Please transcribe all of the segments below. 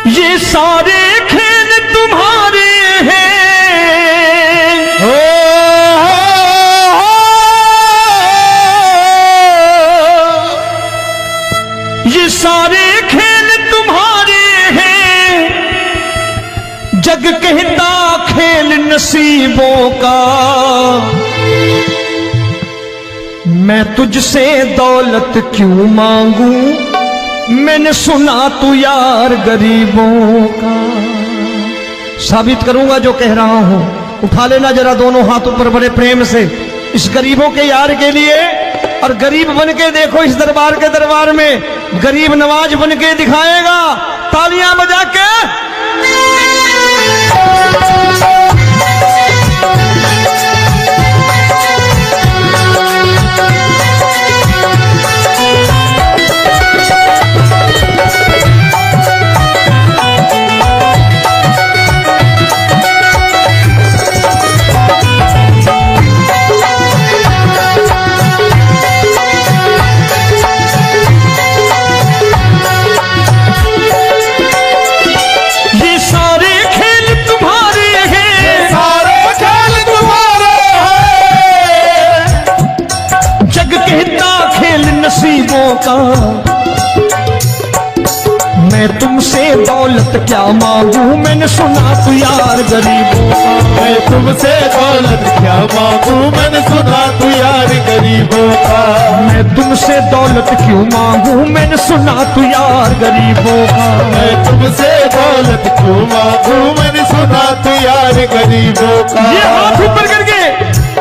ये सारे खेल तुम्हारे हैं। ये सारे खेल तुम्हारे हैं। जग कहता खेल नसीबों का। मैं तुझसे दौलत क्यों मांगू, मैंने सुना तू यार गरीबों का। साबित करूंगा जो कह रहा हूं। उठा लेना जरा दोनों हाथ ऊपर बड़े प्रेम से इस गरीबों के यार के लिए। और गरीब बन के देखो इस दरबार के दरबार में गरीब नवाज बन के दिखाएगा, तालियां बजा के। नसीबों का। मैं तुमसे दौलत क्या मांगू, मैंने सुना तू यार गरीबों का। मैं तुमसे दौलत क्या मांगू, मैंने सुना तू यार गरीबों का। मैं तुमसे दौलत क्यों मांगू, मैंने सुना तू यार गरीबों का। मैं तुमसे दौलत क्यों मांगू, मैंने सुना तू यार गरीबों का। ये हाथ ऊपर करके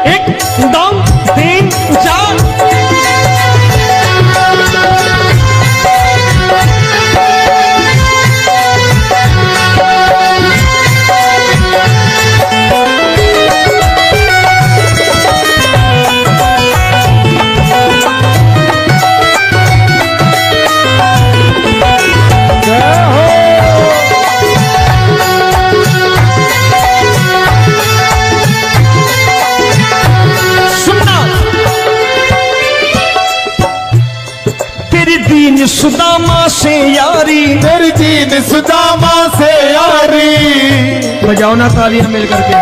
1 2 3 4। दीन सुदामा से यारी, तेरी दीन सुदामा से यारी। बजाओ ना तालियां मिल करके।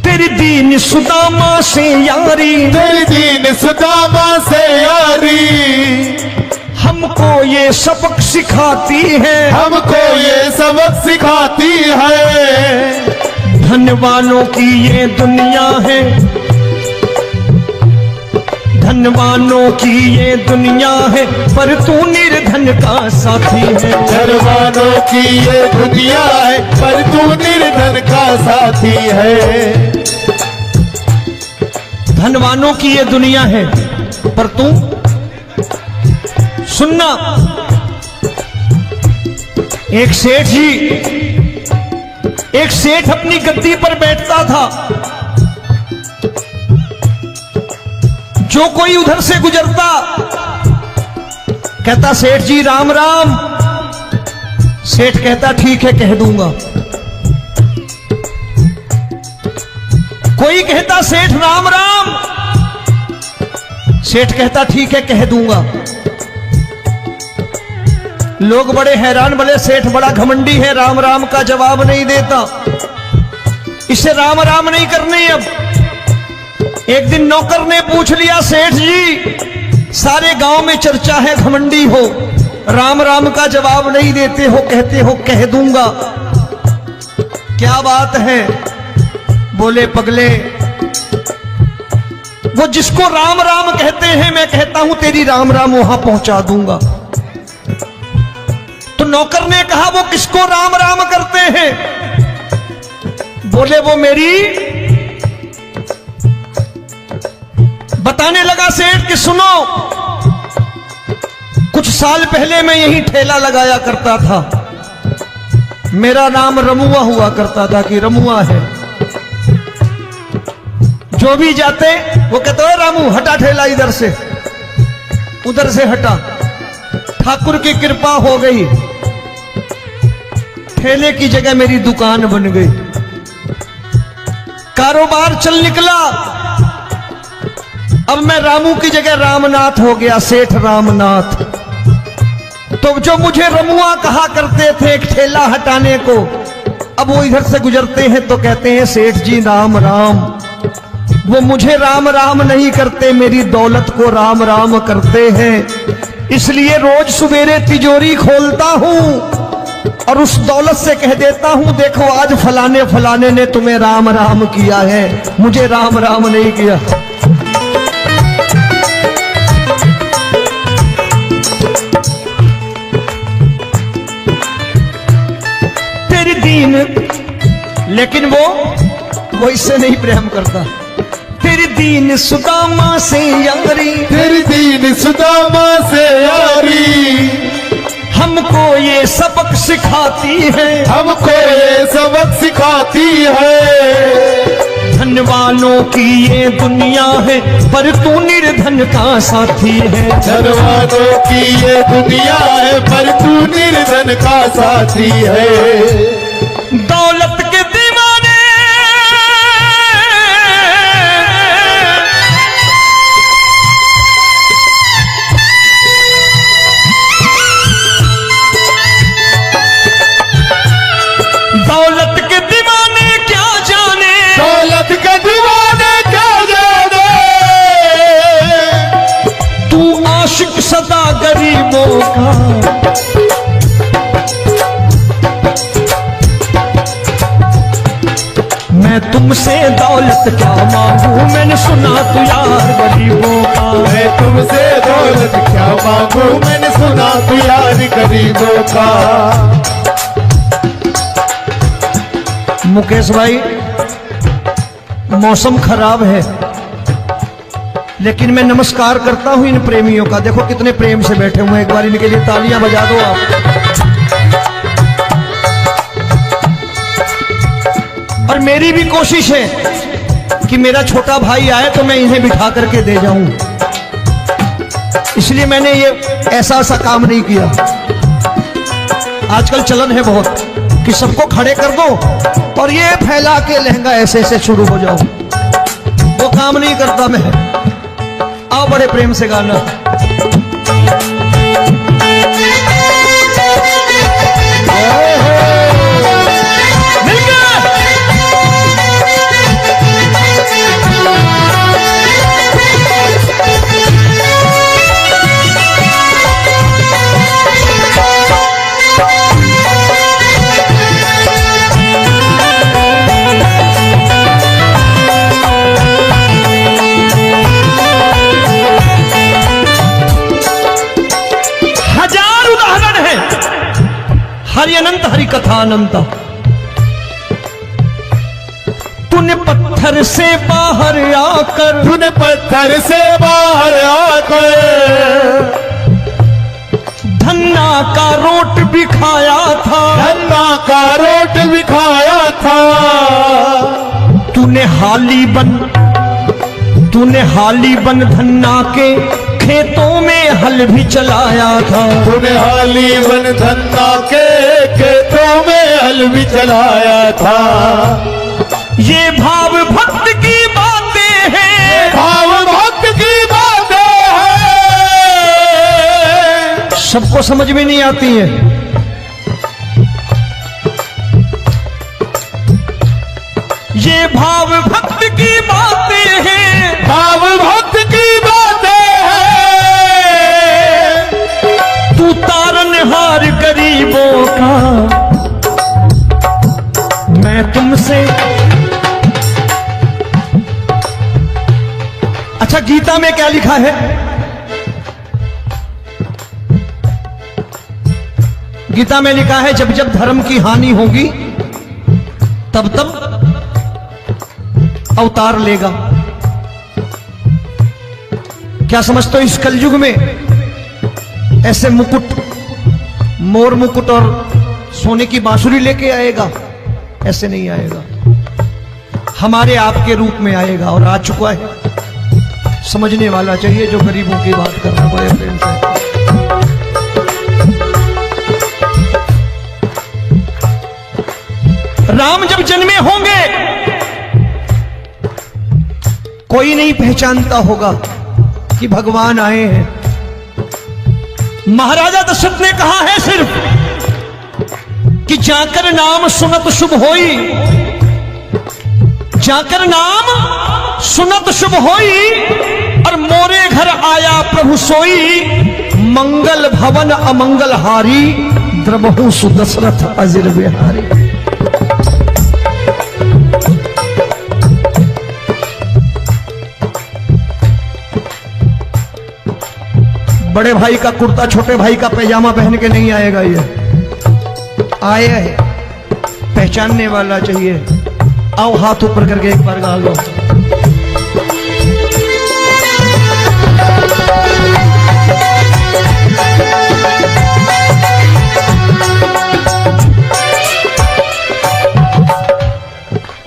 तेरी दीन सुदामा से यारी, तेरी दीन सुदामा से यारी। हमको ये सबक सिखाती है, हमको ये सबक सिखाती है। धनवानों की ये दुनिया है, धनवानों की ये दुनिया है, पर तू निर्धन का साथी है। धनवानों की ये दुनिया है, पर तू निर्धन का साथी है। धनवानों की ये दुनिया है, पर तू सुनना। एक सेठ अपनी गद्दी पर बैठता था। जो कोई उधर से गुजरता कहता सेठ जी राम राम। सेठ कहता ठीक है कह दूंगा। कोई कहता सेठ राम राम। सेठ कहता ठीक है कह दूंगा। लोग बड़े हैरान, बोले सेठ बड़ा घमंडी है, राम राम का जवाब नहीं देता, इसे राम राम नहीं करनी। अब एक दिन नौकर ने पूछ लिया सेठ जी सारे गांव में चर्चा है घमंडी हो, राम राम का जवाब नहीं देते हो, कहते हो कह दूंगा, क्या बात है? बोले पगले वो जिसको राम राम कहते हैं मैं कहता हूं तेरी राम राम वहां पहुंचा दूंगा। तो नौकर ने कहा वो किसको राम राम करते हैं? बोले वो मेरी। बताने लगा सेठ कि सुनो, कुछ साल पहले मैं यही ठेला लगाया करता था, मेरा नाम रमुआ हुआ करता था कि रमुआ है। जो भी जाते वो कहते हो रामू हटा ठेला इधर से, उधर से हटा। ठाकुर की कृपा हो गई, ठेले की जगह मेरी दुकान बन गई, कारोबार चल निकला। अब मैं रामू की जगह रामनाथ हो गया, सेठ रामनाथ। तो जो मुझे रमुआ कहा करते थे एक ठेला हटाने को, अब वो इधर से गुजरते हैं तो कहते हैं सेठ जी राम राम। वो मुझे राम राम नहीं करते, मेरी दौलत को राम राम करते हैं। इसलिए रोज सवेरे तिजोरी खोलता हूं और उस दौलत से कह देता हूं, देखो आज फलाने फलाने ने तुम्हें राम राम किया है, मुझे राम राम नहीं किया। तेरी दीन, लेकिन वो इससे नहीं प्रेम करता। तेरी दीन सुदामा से यारी, तेरी दीन सुदामा से यारी, हमको ये सबक सिखाती है, हमको ये सबक सिखाती है। धन वालों की ये दुनिया है, पर तू निर्धन का साथी है। धन वालों की ये दुनिया है, पर तू निर्धन का साथी है। दौलत के दीवाने दौलत के दीवाने क्या जाने, दौलत के दीवाने क्या जाने, तू आशिक सदा गरीबों का। मैं तुमसे दौलत क्या मांगू, मैंने सुना तू यार गरीबों का। मैं तुमसे दौलत क्या मांगू, मैंने सुना तू यार गरीबों का। मुकेश भाई, मौसम खराब है, लेकिन मैं नमस्कार करता हूं इन प्रेमियों का। देखो कितने प्रेम से बैठे हुए हैं, एक बार इनके लिए तालियां बजा दो आप। और मेरी भी कोशिश है कि मेरा छोटा भाई आए तो मैं इन्हें बिठा करके दे जाऊं, इसलिए मैंने ये ऐसा काम नहीं किया। आजकल चलन है बहुत कि सबको खड़े कर दो और ये फैला के लहंगा ऐसे ऐसे शुरू हो जाओ, वो काम नहीं करता मैं। आओ बड़े प्रेम से गाना। हरि अनंत हरि कथा अनंत। तूने पत्थर से बाहर आकर, तूने पत्थर से बाहर आकर धन्ना का रोट भी खाया था, धन्ना का रोट भी खाया था। तूने हाली बन धन्ना के खेतों में हल भी चलाया था। तूने हाली बन धन्ना के खेतों में हल भी चलाया था। ये भाव भक्त की बातें हैं, भाव भक्त की बातें हैं, सबको समझ में नहीं आती है। ये भाव भक्त की बातें हैं, भाव भक्त की बातें हैं। तू तारनहार गरीबों का, मैं तुमसे। अच्छा, गीता में क्या लिखा है? गीता में लिखा है जब जब धर्म की हानि होगी तब तब अवतार लेगा। क्या समझते हो, इस कलयुग में ऐसे मुकुट, मोर मुकुट और सोने की बांसुरी लेके आएगा? ऐसे नहीं आएगा, हमारे आपके रूप में आएगा और आ चुका है। समझने वाला चाहिए जो गरीबों की बात कर रहा है बड़े प्रेम से। राम जब जन्मे होंगे कोई नहीं पहचानता होगा कि भगवान आए हैं। महाराजा दशरथ ने कहा है सिर्फ कि जाकर नाम सुनत शुभ होई, जाकर नाम सुनत शुभ होई, और मोरे घर आया प्रभु सोई, मंगल भवन अमंगल हारी, द्रबहु सुदशरथ अजिर बिहारी। बड़े भाई का कुर्ता छोटे भाई का पैजामा पहन के नहीं आएगा, ये आया है पहचानने वाला चाहिए। आओ हाथ ऊपर करके एक बार गा लो।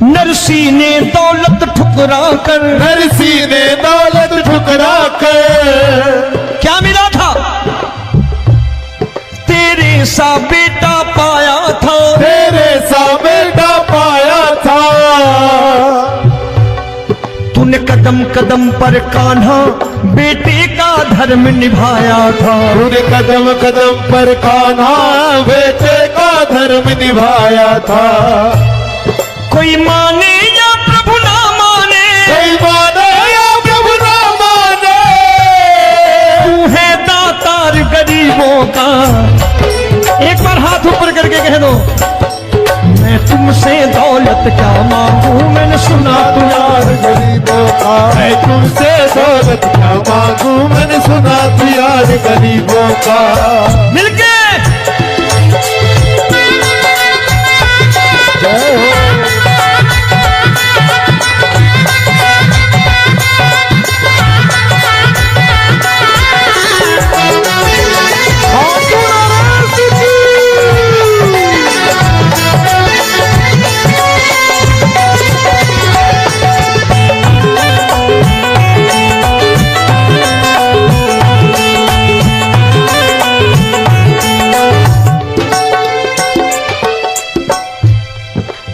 नरसी ने दौलत ठुकरा कर, नरसी ने दौलत ठुकरा कर, क्या मिला था? तेरे सा बेटा पाया था, तेरे सा बेटा पाया था। तूने कदम कदम पर कान्हा बेटे का धर्म निभाया था, तूने कदम कदम पर कान्हा बेटे का धर्म निभाया था। कोई माने या प्रभु ना माने, कोई माने या प्रभु ना माने, तू है दातार गरीबों का। एक बार हाथ ऊपर करके कह दो, मैं तुमसे दौलत क्या मांगू, मैंने सुना तू यार गरीबों का। मैं तुमसे दौलत क्या मांगू, मैंने सुना तू यार गरीबों का। मिलके जय हो।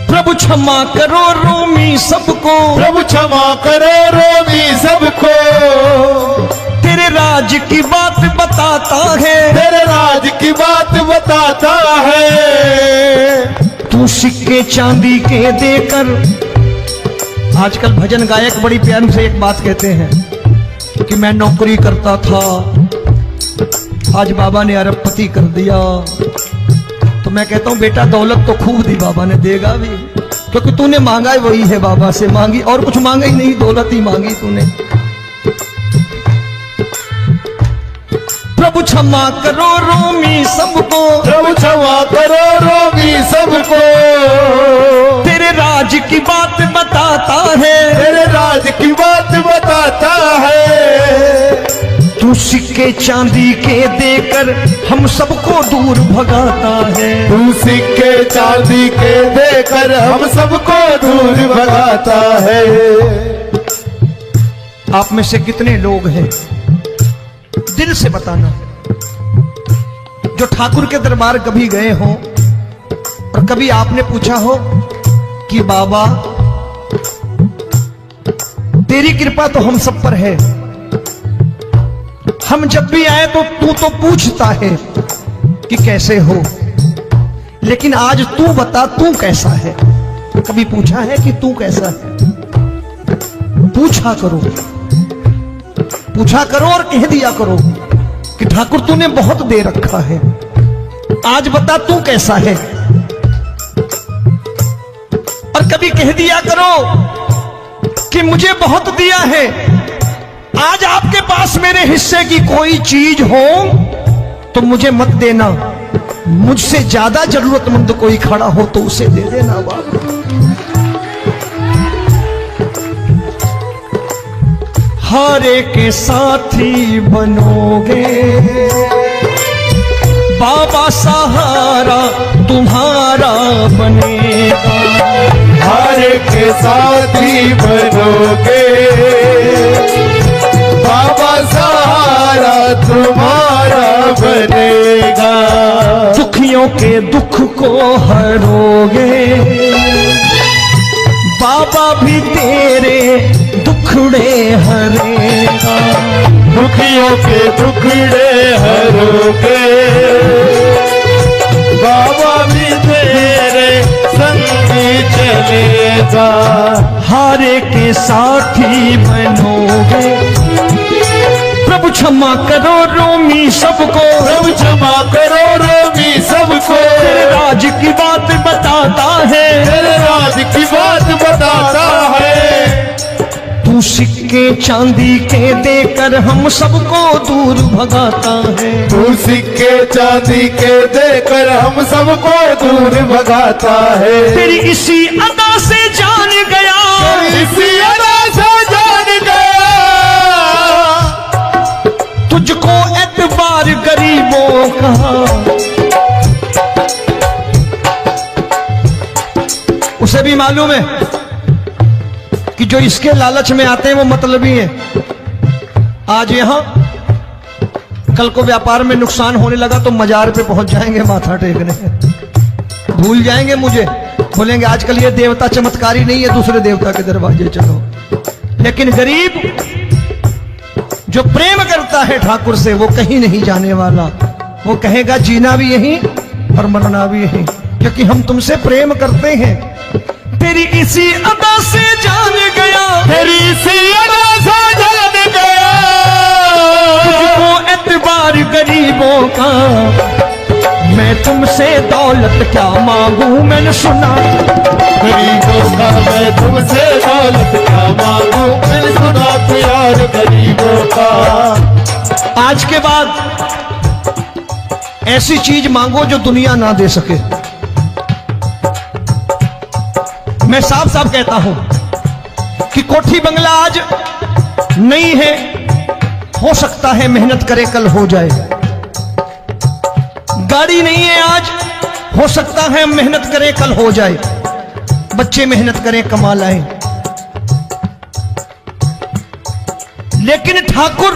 प्रभु क्षमा करो रोमी सबको, प्रभु क्षमा करो रोमी सबको। तेरे राज की बात बताता है, तेरे राज की बात बताता है। तू सिक्के चांदी के देकर। आजकल भजन गायक बड़ी प्यार से एक बात कहते हैं कि मैं नौकरी करता था, आज बाबा ने अरबपति कर दिया। तो मैं कहता हूं बेटा दौलत तो खूब दी बाबा ने, देगा भी, क्योंकि तूने मांगा है वही है बाबा से मांगी, और कुछ मांगा ही नहीं, दौलत ही मांगी तूने। प्रभु क्षमा करो रोमी सबको, प्रभु क्षमा करो रोमी सबको। तेरे राज की बात बताता है, तेरे राज की बात बताता है। तू सिक्के चांदी के देकर हम सबको दूर भगाता है। तू सिक्के चांदी के देकर हम सबको दूर भगाता है। आप में से कितने लोग हैं, दिल से बताना, जो ठाकुर के दरबार कभी गए हो और कभी आपने पूछा हो कि बाबा तेरी कृपा तो हम सब पर है, हम जब भी आए तो तू तो पूछता है कि कैसे हो, लेकिन आज तू बता तू कैसा है। कभी पूछा है कि तू कैसा है? पूछा करो, पूछा करो और कह दिया करो कि ठाकुर तूने बहुत दे रखा है, आज बता तू कैसा है। और कभी कह दिया करो कि मुझे बहुत दिया है, आज आपके पास मेरे हिस्से की कोई चीज हो तो मुझे मत देना, मुझसे ज्यादा जरूरतमंद कोई खड़ा हो तो उसे दे देना बाबा। हारे के साथी बनोगे बाबा, सहारा तुम्हारा बनेगा। हारे के साथी बनोगे बाबा, सहारा तुम्हारा बनेगा। दुखियों के दुख को हरोगे बाबा, भी तेरे दुख दुखड़े हरेगा। दुखियों के दुखड़े हरोगे, बाबा भी तेरे संगी चलेगा। हारे के साथी बनोगे, प्रभु क्षमा करो रोमी सबको, प्रभु क्षमा करो रोमी सबको। तेरे राज की बात बताता है, तेरे राज की बात बताता है। तू सिक्के चांदी के देकर हम सबको दूर भगाता है। तू सिक्के चांदी के देकर हम सबको दूर भगाता है। तेरी इसी अदा से जान गया, इसी अदा से जान गया, तुझको एतबार गरीबों का। उसे भी मालूम है कि जो इसके लालच में आते हैं वो मतलबी हैं। आज यहां कल को व्यापार में नुकसान होने लगा तो मजार पे पहुंच जाएंगे माथा टेकने, भूल जाएंगे मुझे, बोलेंगे आजकल ये देवता चमत्कारी नहीं है, दूसरे देवता के दरवाजे चलो। लेकिन गरीब जो प्रेम करता है ठाकुर से वो कहीं नहीं जाने वाला, वो कहेगा जीना भी यहीं और मरना भी यहीं, क्योंकि हम तुमसे प्रेम करते हैं। तेरी इसी अदा से जान गया, तेरी इसी अदा से जान गया, तुझको एतबार गरीबों का। मैं तुमसे दौलत क्या मांगू, मैंने सुना गरीबों का। मैं तुमसे दौलत क्या मांगू, मैंने सुना प्यार गरीबों का। आज के बाद ऐसी चीज मांगो जो दुनिया ना दे सके। मैं साफ साफ कहता हूं कि कोठी बंगला आज नहीं है, हो सकता है मेहनत करे कल हो जाए। गाड़ी नहीं है आज, हो सकता है मेहनत करे कल हो जाए। बच्चे मेहनत करें कमा लाएं, लेकिन ठाकुर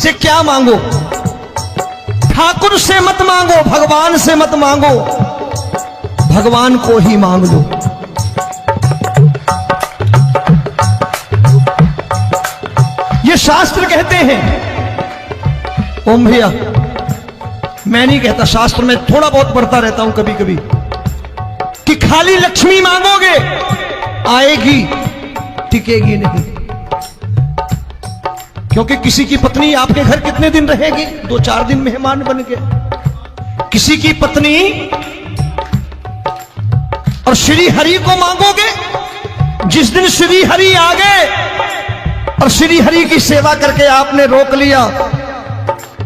से क्या मांगो? ठाकुर से मत मांगो, भगवान से मत मांगो, भगवान को ही मांग लो। ये शास्त्र कहते हैं, ओम भैया मैं नहीं कहता, शास्त्र में थोड़ा बहुत पढ़ता रहता हूं कभी कभी, कि खाली लक्ष्मी मांगोगे आएगी, टिकेगी नहीं। क्योंकि किसी की पत्नी आपके घर कितने दिन रहेगी? 2-4 दिन मेहमान बन के। किसी की पत्नी और श्री हरि को मांगोगे, जिस दिन श्री हरि आ गए और श्री हरि की सेवा करके आपने रोक लिया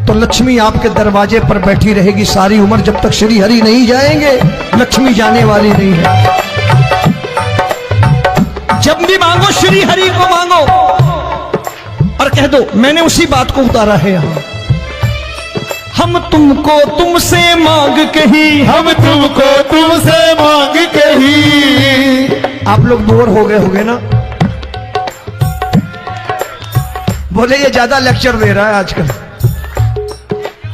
तो लक्ष्मी आपके दरवाजे पर बैठी रहेगी सारी उम्र। जब तक श्री हरि नहीं जाएंगे लक्ष्मी जाने वाली नहीं है। जब भी मांगो श्री हरि को मांगो और कह दो मैंने उसी बात को उतारा है यहां। हम तुमको तुमसे मांग कही, हम तुमको तुमसे मांग कही। आप लोग बोर हो गए होंगे ना, बोले ये ज्यादा लेक्चर दे रहा है आजकल।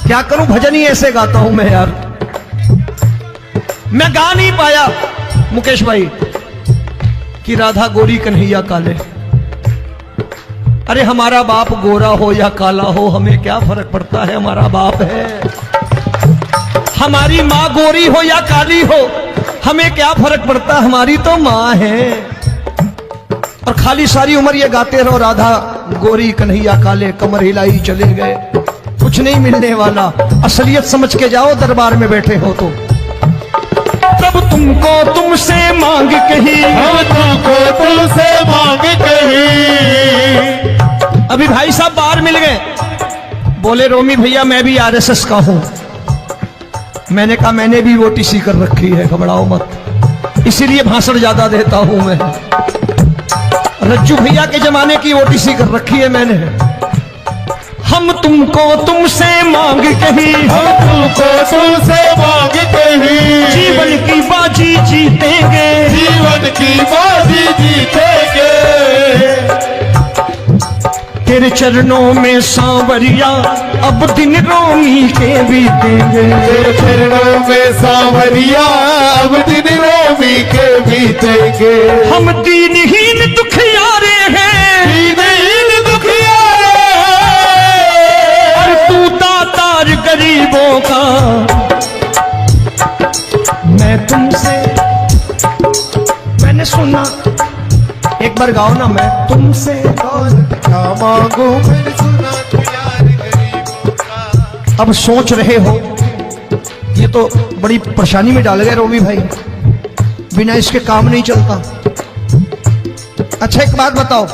क्या करूं, भजन ही ऐसे गाता हूं मैं यार। मैं गा नहीं पाया मुकेश भाई कि राधा गोरी कन्हैया काले। अरे हमारा बाप गोरा हो या काला हो हमें क्या फर्क पड़ता है, हमारा बाप है। हमारी माँ गोरी हो या काली हो हमें क्या फर्क पड़ता, हमारी तो माँ है। और खाली सारी उम्र ये गाते रहो राधा गोरी कन्हैया काले, कमर हिलाई चले गए, कुछ नहीं मिलने वाला। असलियत समझ के जाओ दरबार में बैठे हो तो। तब तुमको तुमसे मांग कही, हम तुमको तुमसे मांग कही। अभी भाई साहब बाहर मिल गए, बोले रोमी भैया मैं भी आरएसएस का हूं। मैंने कहा मैंने भी ओटीसी कर रखी है, घबराओ मत, इसीलिए भाषण ज्यादा देता हूं मैं। रज्जू भैया के जमाने की ओटीसी कर रखी है मैंने। हम तुमको तुमसे मांग कही, हम तुमको तुमसे मांग कही। जीवन की बाजी जीतेंगे, जीवन की बाजी जीतेंगे। तेरे चरणों में सांवरिया अब दिन रोमी के बीतेंगे। तेरे चरणों में सांवरिया अब दिन रोमी के बीतेंगे। हम दीनहीन दुखियारे हैं, दीन बार गाओ ना, मैं तुमसे दौलत क्या मांगू मैंने सुना तू यार गरीबों का। अब सोच रहे हो, ये तो बड़ी परेशानी में डाल गए रोबी भाई, बिना इसके काम नहीं चलता। अच्छा एक बात बताओ,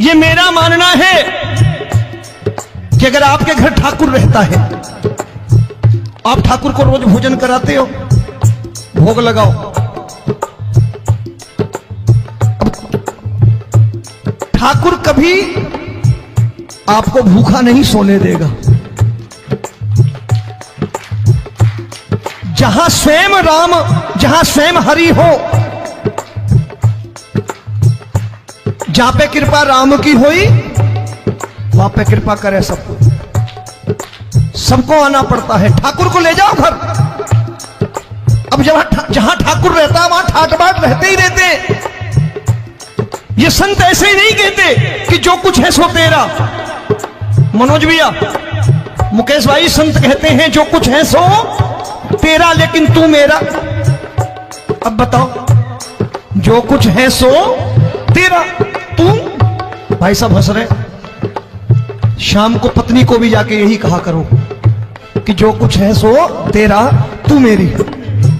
ये मेरा मानना है कि अगर आपके घर ठाकुर रहता है, आप ठाकुर को रोज भोजन कराते हो, भोग लगाओ, ठाकुर कभी आपको भूखा नहीं सोने देगा। जहां स्वयं राम, जहां स्वयं हरि हो, जहां पे कृपा राम की हुई, वहां पे कृपा करे सबको, सबको आना पड़ता है। ठाकुर को ले जाओ घर। अब जहां ठाकुर रहता है वहां ठाट बाट रहते ही रहते। ये संत ऐसे ही नहीं कहते कि जो कुछ है सो तेरा। मनोज भैया, मुकेश भाई, संत कहते हैं जो कुछ है सो तेरा लेकिन तू मेरा। अब बताओ, जो कुछ है सो तेरा, तू। भाई साहब हंस रहे। शाम को पत्नी को भी जाके यही कहा करो कि जो कुछ है सो तेरा, तू मेरी।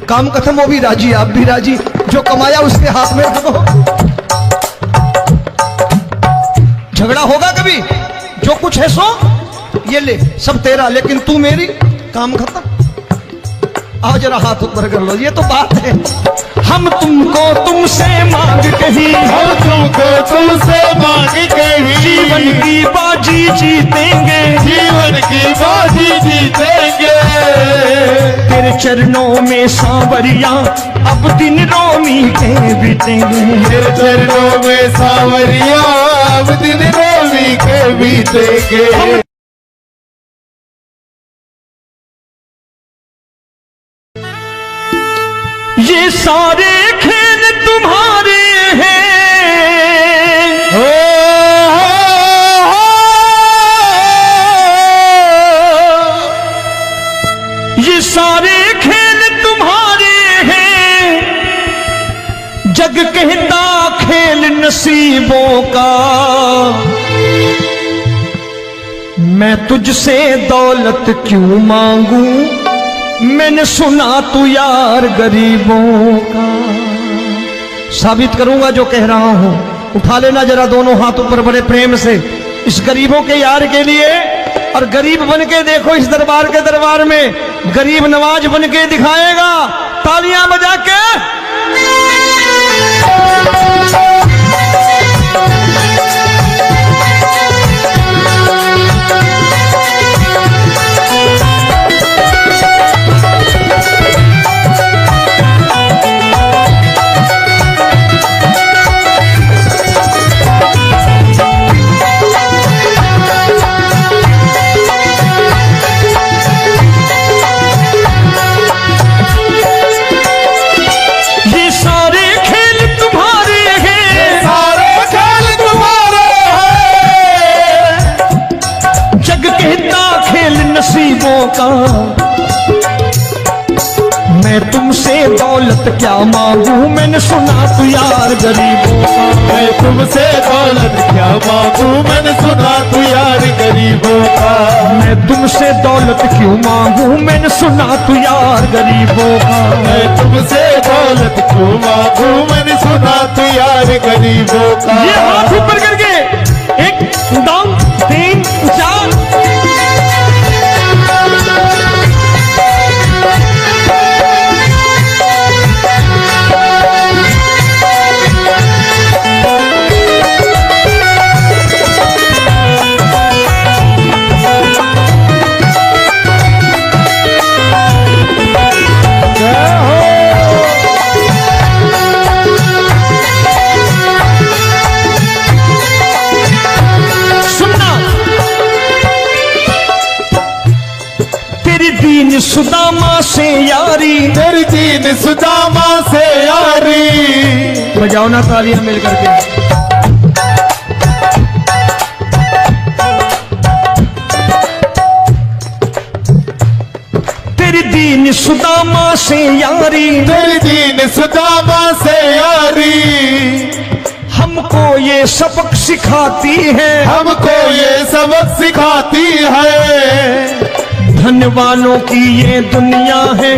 काम खत्म, वो भी राजी, आप भी राजी, जो कमाया उसके हाथ में रख दो। झगड़ा होगा कभी? जो कुछ है सो ये ले, सब तेरा लेकिन तू मेरी, काम खत्म। आओ जरा हाथ ऊपर कर लो, ये तो बात है। हम तुमको तुमसे मांग कहीं, हम तुमको तुमसे मांग कहीं, जीवन की बाजी जीतेंगे, जीवन की बाजी जीतेंगे। तेरे चरणों में सांवरिया अब दिन रोमी के बीतेंगे, तेरे चरणों में सांवरिया अब दिन रोमी के बीतेंगे। ये सारे खेल तुम्हारे हैं, ये सारे खेल तुम्हारे हैं, जग कहता खेल नसीबों का। मैं तुझसे दौलत क्यों मांगू, मैंने सुना तू यार गरीबों का। साबित करूंगा जो कह रहा हूं। उठा लेना जरा दोनों हाथ ऊपर बड़े प्रेम से, इस गरीबों के यार के लिए। और गरीब बन के देखो इस दरबार के दरबार में, गरीब नवाज बन के दिखाएगा, तालियां बजा के। नसीबों का। मैं तुमसे दौलत क्या मांगू, मैंने सुना तू यार गरीबों का। मैं तुमसे दौलत क्या मांगू, मैंने सुना तू यार गरीबों का। मैं तुमसे दौलत क्यों मांगू, मैंने सुना तू यार गरीबों का। मैं तुमसे दौलत क्यों मांगू, मैंने सुना तू यार गरीबों का। ये हाथ ऊपर करके, एक दो तीन चार। सुदामा से यारी, तेरी दीन सुदामा से यारी। बजाओ ना तालियां मिल करके। तेरी दीन सुदामा से यारी, तेरी दीन सुदामा से यारी। हमको ये सबक सिखाती है, हमको ये सबक सिखाती है। धनवानों की ये दुनिया है,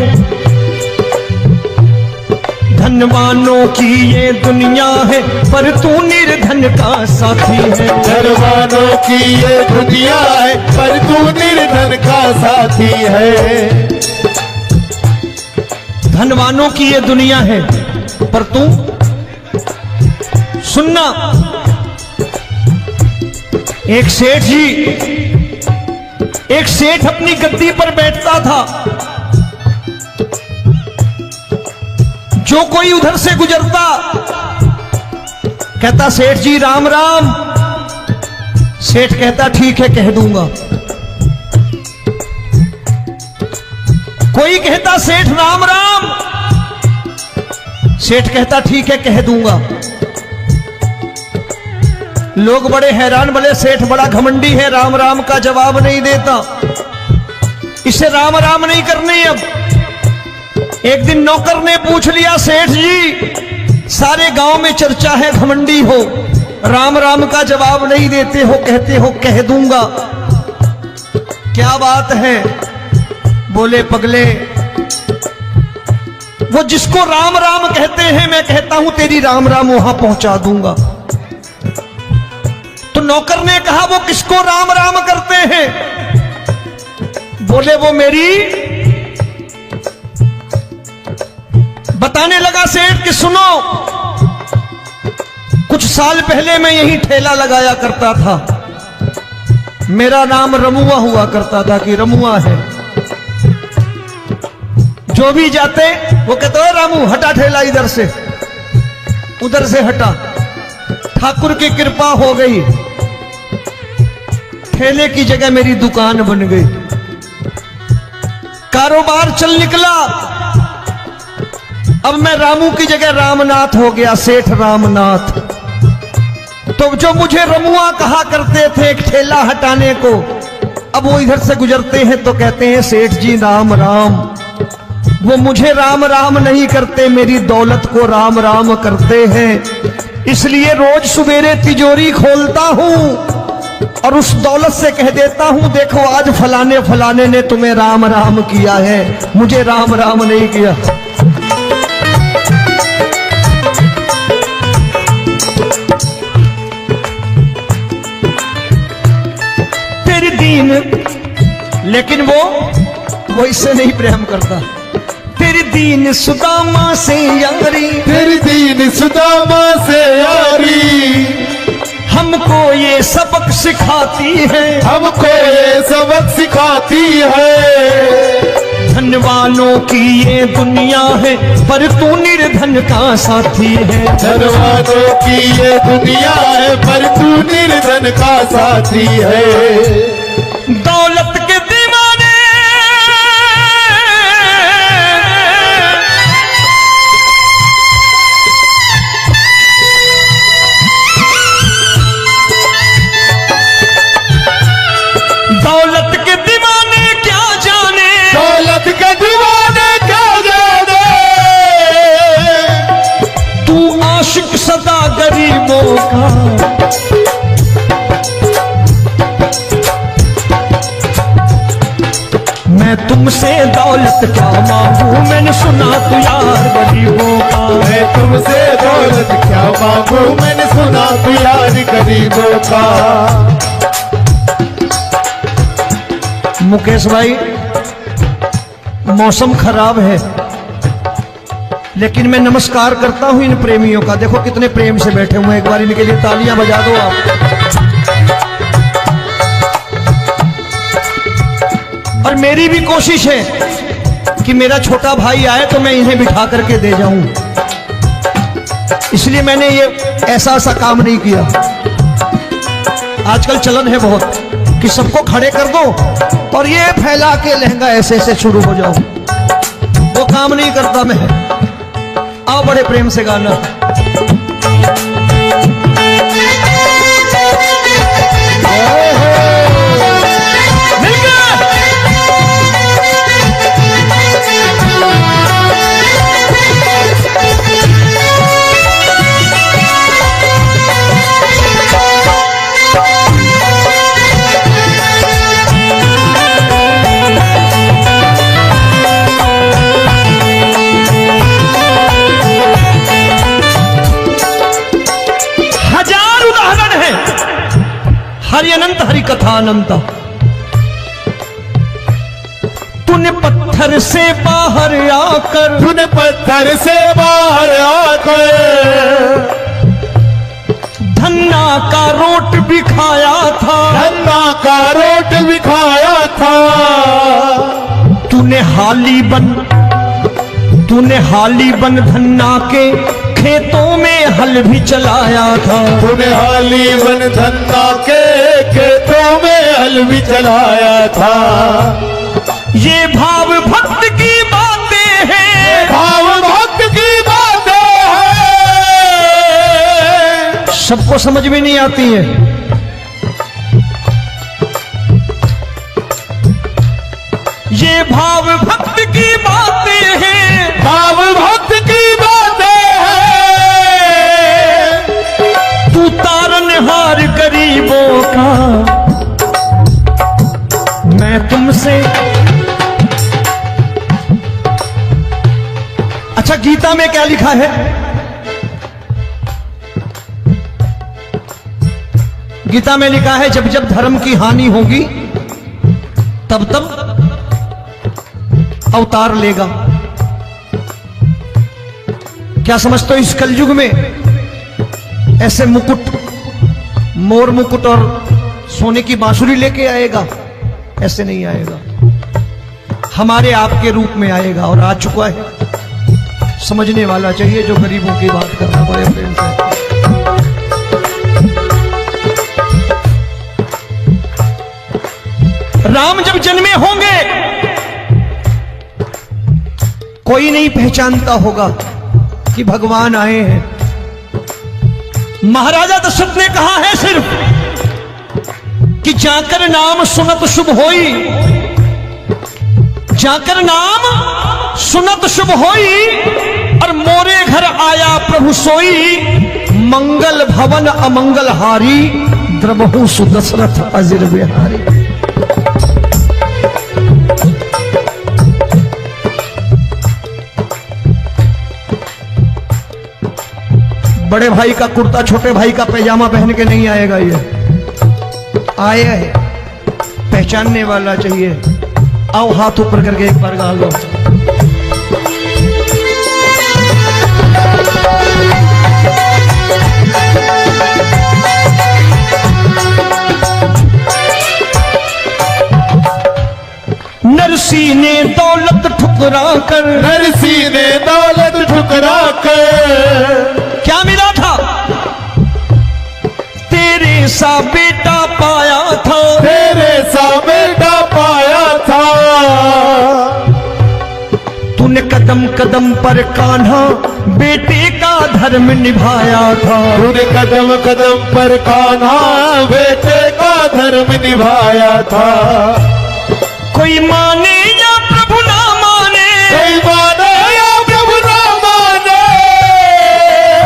धनवानों की ये दुनिया है, पर तू निर्धन का साथी है। धनवानों की ये दुनिया है, पर तू निर्धन का साथी है। धनवानों की ये दुनिया है, पर तू सुनना। एक सेठ जी, एक सेठ अपनी गद्दी पर बैठता था। जो कोई उधर से गुजरता कहता सेठ जी राम राम। सेठ कहता ठीक है कह दूंगा। कोई कहता सेठ राम राम। सेठ कहता ठीक है कह दूंगा। लोग बड़े हैरान, बोले सेठ बड़ा घमंडी है, राम राम का जवाब नहीं देता, इसे राम राम नहीं करनी। अब एक दिन नौकर ने पूछ लिया, सेठ जी सारे गांव में चर्चा है घमंडी हो, राम राम का जवाब नहीं देते हो, कहते हो कह दूंगा, क्या बात है? बोले पगले, वो जिसको राम राम कहते हैं मैं कहता हूं तेरी राम राम वहां पहुंचा दूंगा। तो नौकर ने कहा वो किसको राम राम करते हैं? बोले वो मेरी। बताने लगा सेठ कि सुनो, कुछ साल पहले मैं यही ठेला लगाया करता था, मेरा नाम रमुआ हुआ करता था कि रमुआ है। जो भी जाते वो कहते हो रामू हटा ठेला इधर से, उधर से हटा। ठाकुर की कृपा हो गई, ठेले की जगह मेरी दुकान बन गई, कारोबार चल निकला। अब मैं रामू की जगह रामनाथ हो गया, सेठ रामनाथ। तो जो मुझे रमुआ कहा करते थे एक ठेला हटाने को, अब वो इधर से गुजरते हैं तो कहते हैं सेठ जी राम राम। वो मुझे राम राम नहीं करते, मेरी दौलत को राम राम करते हैं। इसलिए रोज सवेरे तिजोरी खोलता हूं और उस दौलत से कह देता हूं देखो आज फलाने फलाने ने तुम्हें राम राम किया है, मुझे राम राम नहीं किया। तेरी दीन, लेकिन वो इससे नहीं प्रेम करता। तेरी दीन सुदामा से यारी, तेरी दीन सुदामा से यारी, हमको ये सबक सिखाती है, हमको ये सबक सिखाती है। धनवानों की ये दुनिया है, पर तू निर्धन का साथी है। धनवानों की ये दुनिया है, पर तू निर्धन का साथी है। दौलत के दीवाने दौलत के दीवाने क्या जाने, दौलत के दीवाने क्या जाने, तू आशिक सदा गरीबों का। मैं तुमसे दौलत क्या मांगू, मैंने सुना तू यार गरीबों का। मैं तुमसे दौलत क्या मांगू, मैंने सुना तू यार गरीबों का। मुकेश भाई मौसम खराब है, लेकिन मैं नमस्कार करता हूं इन प्रेमियों का। देखो कितने प्रेम से बैठे हुए हैं, एक बार इनके लिए तालियां बजा दो आप। और मेरी भी कोशिश है कि मेरा छोटा भाई आए तो मैं इन्हें बिठा करके दे जाऊं, इसलिए मैंने ये ऐसा काम नहीं किया। आजकल चलन है बहुत कि सबको खड़े कर दो और ये फैला के लहंगा ऐसे ऐसे शुरू हो जाओ, वो काम नहीं करता मैं। आओ बड़े प्रेम से गाना। हरि अनंत हरि कथा अनंत। तूने पत्थर से बाहर आकर, तूने पत्थर से बाहर आकर धन्ना का रोट भी खाया था, धन्ना का रोट भी खाया था। तूने हाली बन धन्ना के खेतों में हल भी चलाया था। तूने हाली बन धन्ना के खेतों में हल भी चलाया था। ये भाव भक्त की बातें हैं, भाव भक्त की बातें हैं, सबको समझ में नहीं आती है। ये भाव भक्त की बातें हैं, भाव भक्त की बातें हैं। तू तारनहार गरीबों का, मैं तुमसे। अच्छा, गीता में क्या लिखा है? गीता में लिखा है जब जब धर्म की हानि होगी तब तब अवतार लेगा। क्या समझते हो, इस कलयुग में ऐसे मुकुट, मोर मुकुट और सोने की बांसुरी लेके आएगा? ऐसे नहीं आएगा, हमारे आपके रूप में आएगा और आ चुका है। समझने वाला चाहिए जो गरीबों की बात करना बड़े प्रेम से। राम जब जन्मे होंगे कोई नहीं पहचानता होगा कि भगवान आए हैं। महाराजा दशरथ ने कहा है सिर्फ कि जाकर नाम सुनत शुभ होई, जाकर नाम सुनत शुभ होई, और मोरे घर आया प्रभु सोई। मंगल भवन अमंगल हारी, द्रबहु सुदशरथ अजिर बिहारी। बड़े भाई का कुर्ता छोटे भाई का पैजामा पहन के नहीं आएगा, ये आया है, पहचानने वाला चाहिए। आओ हाथ ऊपर करके एक बार गा लो। नरसी ने दौलत ठुकरा कर, नरसी ने दौलत ठुकरा कर क्या मिला था? तेरे सा बेटा पाया था, तेरे सा बेटा पाया था। तूने कदम कदम पर कान्हा बेटे का धर्म निभाया था। तूने कदम कदम पर कान्हा बेटे का धर्म निभाया था। कोई माने या प्रभु ना माने, कोई माने या प्रभु ना माने,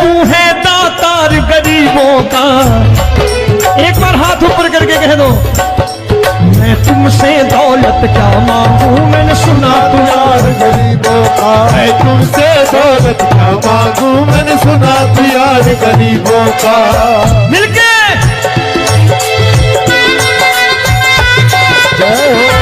तू है दातार गरीबों का। एक बार हाथ ऊपर करके कह दो, मैं तुमसे दौलत क्या मांगू, मैंने सुना तू यार गरीबों का। मैं तुमसे दौलत क्या मांगू, मैंने सुना तू यार गरीबों का। मिलके जय हो।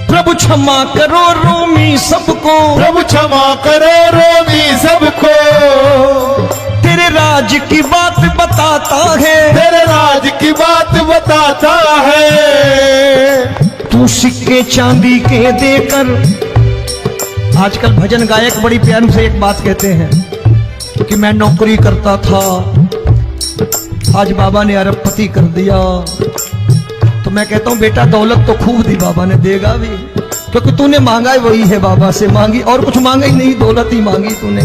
प्रभु क्षमा करो रोमी सबको, प्रभु क्षमा करो रोमी सबको। तेरे राज की बात बताता है, तेरे राज की बात बताता है। तू सिक्के चांदी के देकर। आजकल भजन गायक बड़ी प्यार से एक बात कहते हैं कि मैं नौकरी करता था, आज बाबा ने अरबपति कर दिया। तो मैं कहता हूं बेटा दौलत तो खूब दी बाबा ने, देगा भी, क्योंकि तूने मांगा है वही है बाबा से मांगी, और कुछ मांगा ही नहीं, दौलत ही मांगी तूने।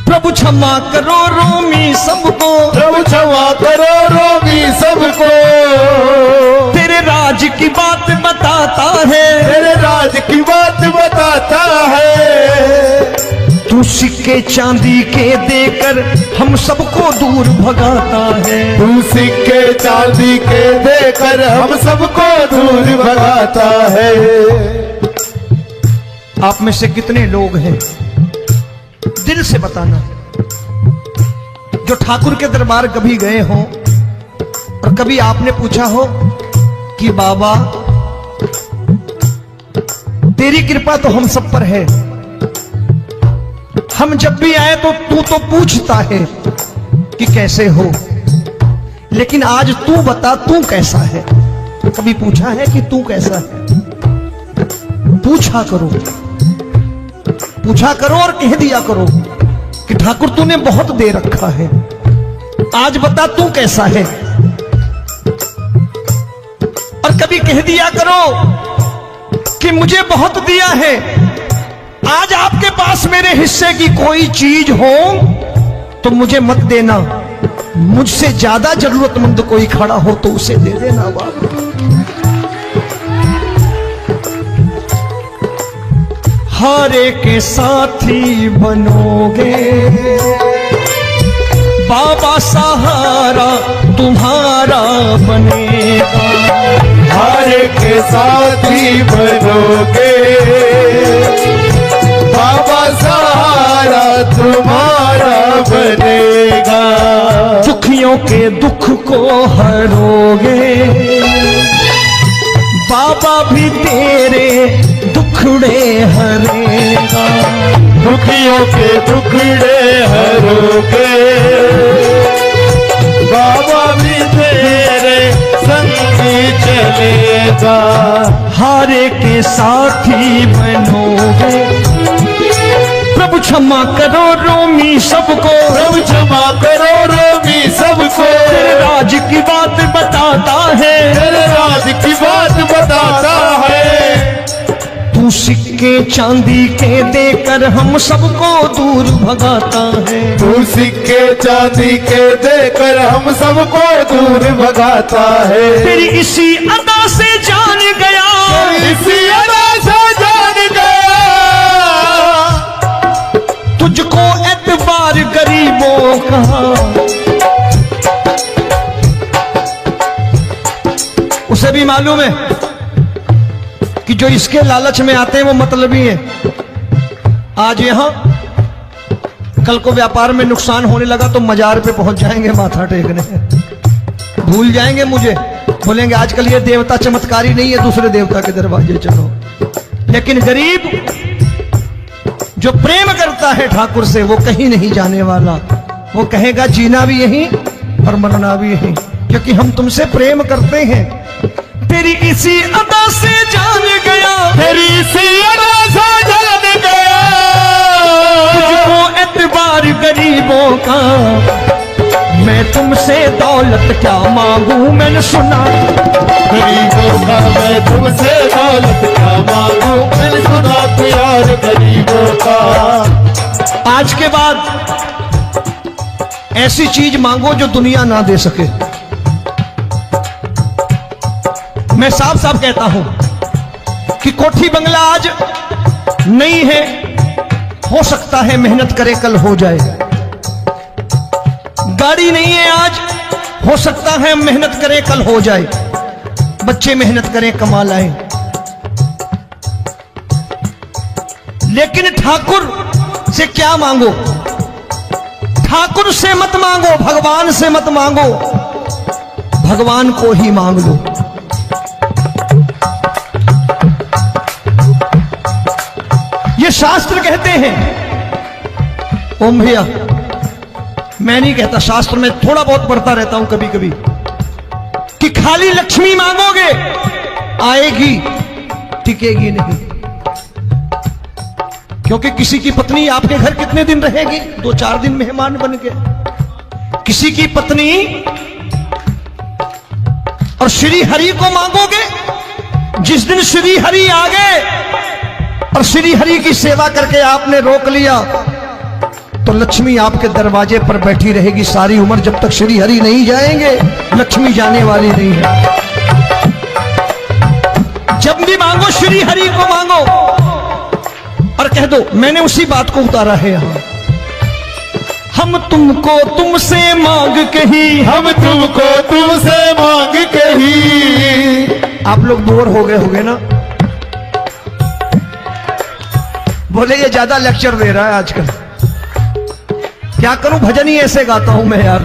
प्रभु क्षमा करो रोमी सबको, प्रभु क्षमा करो सिक्के चांदी के देकर हम सबको दूर भगाता है। तू सिक्के चांदी के देकर हम सबको दूर भगाता है। आप में से कितने लोग हैं, दिल से बताना, जो ठाकुर के दरबार कभी गए हो और कभी आपने पूछा हो कि बाबा तेरी कृपा तो हम सब पर है, हम जब भी आए तो तू तो पूछता है कि कैसे हो, लेकिन आज तू बता तू कैसा है। कभी पूछा है कि तू कैसा है? पूछा करो, पूछा करो और कह दिया करो कि ठाकुर तूने बहुत दे रखा है, आज बता तू कैसा है। और कभी कह दिया करो कि मुझे बहुत दिया है, आज आपके पास मेरे हिस्से की कोई चीज हो तो मुझे मत देना, मुझसे ज्यादा जरूरतमंद कोई खड़ा हो तो उसे दे देना बाबा। हारे के साथी बनोगे बाबा, सहारा तुम्हारा बनेगा। हारे के साथी बनोगे बाबा, सहारा तुम्हारा बनेगा। दुखियों के दुख को हरोगे बाबा, भी तेरे दुखड़े हरेगा। दुखियों के दुखड़े हरोगे बाबा, भी तेरे संग चलेगा। हारे के साथी बनोगे, प्रभु क्षमा करो रोमी सबको, प्रभु क्षमा करो रोमी सबको। तेरे राज की बात बताता है, तेरे राज की बात बताता है। तू सिक्के चांदी के देकर हम सबको दूर भगाता है। तू सिक्के चांदी के देकर हम सबको दूर भगाता है। तेरी इसी अदा से जान गया, इसी अदा से जान गया, तुझको एतबार गरीबों का। उसे भी मालूम है कि जो इसके लालच में आते हैं वो मतलबी हैं। आज यहां कल को व्यापार में नुकसान होने लगा तो मजार पे पहुंच जाएंगे माथा टेकने, भूल जाएंगे मुझे, बोलेंगे आजकल ये देवता चमत्कारी नहीं है, दूसरे देवता के दरवाजे चलो। लेकिन गरीब जो प्रेम करता है ठाकुर से वो कहीं नहीं जाने वाला, वो कहेगा जीना भी यहीं और मरना भी यहीं, क्योंकि हम तुमसे प्रेम करते हैं। तेरी इसी अदा से जान गया, तेरी इसी अदा से जान गया, तुझको एतबार गरीबों का। मैं तुमसे दौलत क्या मांगू, मैंने सुना गरीबों का। मैं तुमसे दौलत क्या मांगू, मैंने सुना प्यार गरीबों का। आज के बाद ऐसी चीज मांगो जो दुनिया ना दे सके। मैं साफ साफ कहता हूं कि कोठी बंगला आज नहीं है, हो सकता है मेहनत करे कल हो जाए। गाड़ी नहीं है आज, हो सकता है मेहनत करे कल हो जाए। बच्चे मेहनत करें कमा लाएं, लेकिन ठाकुर से क्या मांगो? ठाकुर से मत मांगो, भगवान से मत मांगो, भगवान को ही मांग लो। ये शास्त्र कहते हैं। ओम भैया, मैं नहीं कहता, शास्त्र में थोड़ा बहुत पढ़ता रहता हूं कभी कभी, कि खाली लक्ष्मी मांगोगे आएगी, टिकेगी नहीं। क्योंकि किसी की पत्नी आपके घर कितने दिन रहेगी? 2-4 दिन मेहमान बन के। किसी की पत्नी और श्री हरि को मांगोगे, जिस दिन श्री हरि आ गए और श्री हरि की सेवा करके आपने रोक लिया तो लक्ष्मी आपके दरवाजे पर बैठी रहेगी सारी उम्र। जब तक श्री हरि नहीं जाएंगे लक्ष्मी जाने वाली नहीं है। जब भी मांगो श्री हरि को मांगो और कह दो मैंने उसी बात को उतारा है यहां। हम तुमको तुमसे मांग कही, हम तुमको तुमसे मांग कही। आप लोग बोर हो गए होंगे ना, बोले ये ज्यादा लेक्चर दे रहा है आजकल। क्या करूं, भजन ही ऐसे गाता हूं मैं यार।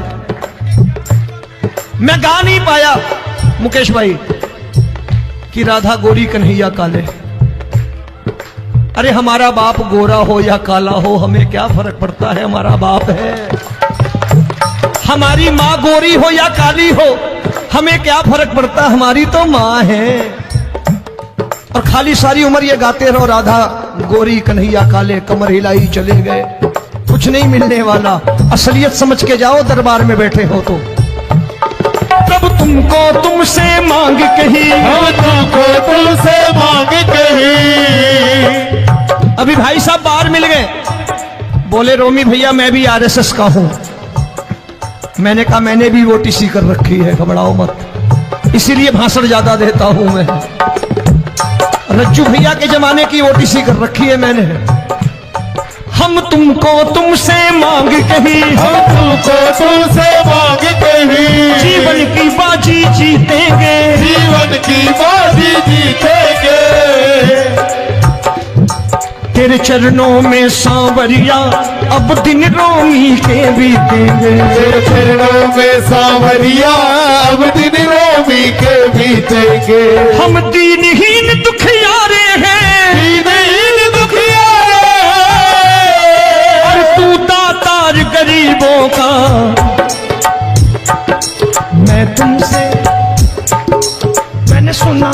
मैं गा नहीं पाया मुकेश भाई कि राधा गोरी कन्हैया काले। अरे हमारा बाप गोरा हो या काला हो, हमें क्या फर्क पड़ता है, हमारा बाप है। हमारी माँ गोरी हो या काली हो, हमें क्या फर्क पड़ता, हमारी तो माँ है। और खाली सारी उम्र ये गाते रहो राधा गोरी कन्हैया काले, कमर हिलाई चले गए, कुछ नहीं मिलने वाला। असलियत समझ के जाओ, दरबार में बैठे हो तो। तब तुमको तुमसे मांग कही, हम तुमको तुमसे मांग कही। अभी भाई साहब बाहर मिल गए, बोले रोमी भैया मैं भी आरएसएस का हूं। मैंने कहा मैंने भी ओटीसी कर रखी है, घबराओ मत, इसीलिए भाषण ज्यादा देता हूं मैं। रज्जू भैया के जमाने की ओटीसी कर रखी है मैंने। हम तुमको तुमसे मांग कही, हम तुमको तुमसे मांग कही। जीवन की बाजी जीतेंगे, जीवन की बाजी जीतेंगे। तेरे चरणों में सांवरिया अब दिन रोमी के बीतेंगे। तेरे चरणों में सांवरिया अब दिन रोमी के बीतेंगे। हम दीनहीन दुखियारे हैं, दीनहीन दुखियारे और तू दातार गरीबों का। मैं तुमसे, मैंने सुना,